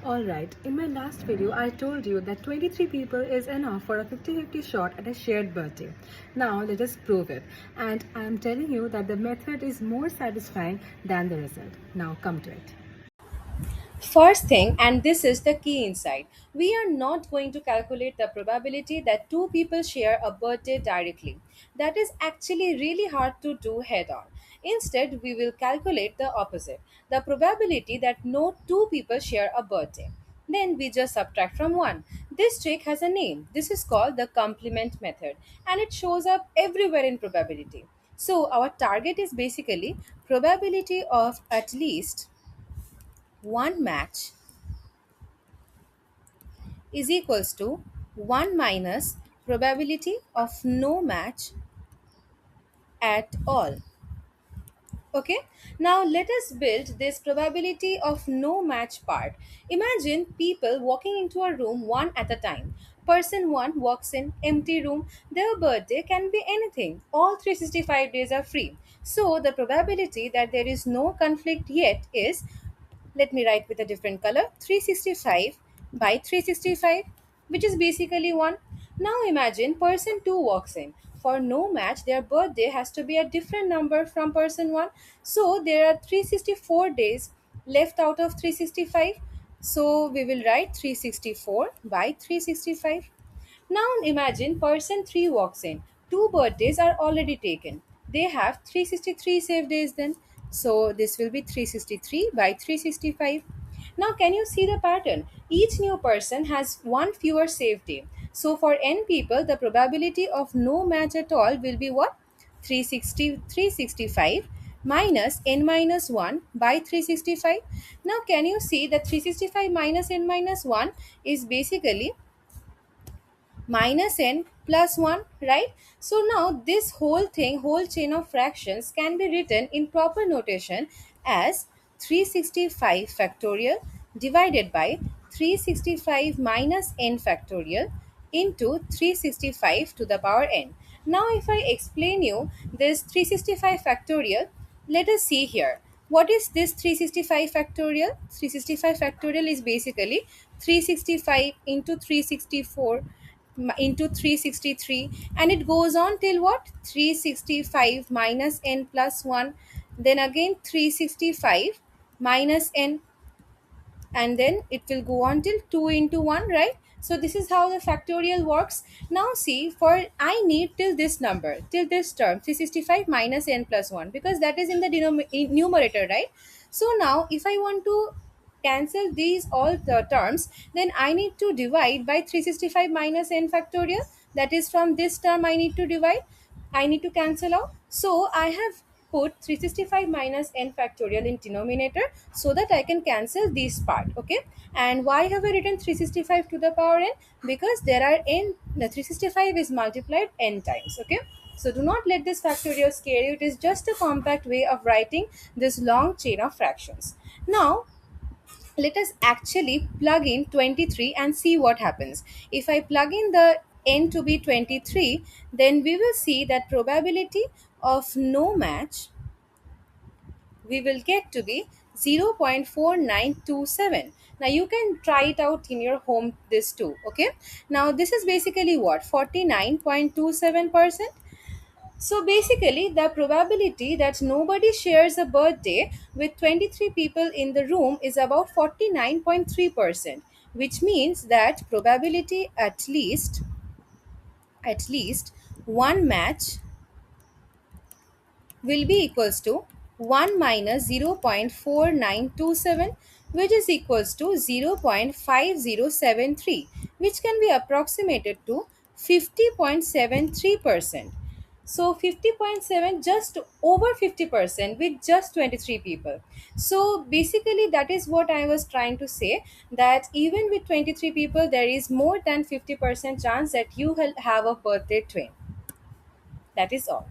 Alright, in my last video, I told you that 23 people is enough for a 50-50 shot at a shared birthday. Now, let us prove it. And I am telling you that the method is more satisfying than the result. Now, come to it. First thing, and this is the key insight, we are not going to calculate the probability that two people share a birthday directly. That is actually really hard to do head on. Instead, we will calculate the opposite, the probability that no two people share a birthday. Then we just subtract from 1. This trick has a name. This is called the complement method and it shows up everywhere in probability. So our target is basically probability of at least one match is equals to 1 minus probability of no match at all. Okay, now let us build this probability of no match part. Imagine people walking into a room one at a time. Person 1 walks in empty room. Their birthday can be anything. All 365 days are free. So the probability that there is no conflict yet is, let me write with a different color, 365 by 365, which is basically 1. Now imagine person 2 walks in. For no match, their birthday has to be a different number from person 1. So there are 364 days left out of 365. So we will write 364 by 365. Now imagine person 3 walks in. Two birthdays are already taken. They have 363 save days then. So this will be 363 by 365. Now can you see the pattern? Each new person has one fewer save day. So for n people, the probability of no match at all will be what? 365 minus n minus 1 by 365. Now can you see that 365 minus n minus 1 is basically minus n plus 1, right? So now this whole thing, whole chain of fractions can be written in proper notation as 365 factorial divided by 365 minus n factorial into 365 to the power n. Now if I explain you this 365 factorial, let us see here. What is this 365 factorial? 365 factorial is basically 365 into 364 into 363, and it goes on till what? 365 minus n plus 1, then again 365 minus n, and then it will go on till 2 into 1, right? So this is how the factorial works. Now see, for I need till this number, till this term 365 minus n plus 1, because that is in the numerator, right? So now if I want to cancel these all the terms, then I need to divide by 365 minus n factorial. That is, from this term I need to divide, I need to cancel out. So I have put 365 minus n factorial in denominator so that I can cancel this part. Okay. And why have I written 365 to the power n? Because there are n, the 365 is multiplied n times. Okay. So do not let this factorial scare you. It is just a compact way of writing this long chain of fractions. Now let us actually plug in 23 and see what happens. If I plug in the n to be 23, then we will see that probability of no match we will get to be 0.4927. Now you can try it out in your home this too. Okay, now this is basically what, 49.27%. So basically, the probability that nobody shares a birthday with 23 people in the room is about 49.3%, which means that probability at least one match will be equals to 1 minus 0.4927, which is equals to 0.5073, which can be approximated to 50.73%. So 50.7, just over 50% with just 23 people. So basically that is what I was trying to say, that even with 23 people there is more than 50% chance that you will have a birthday twin. That is all.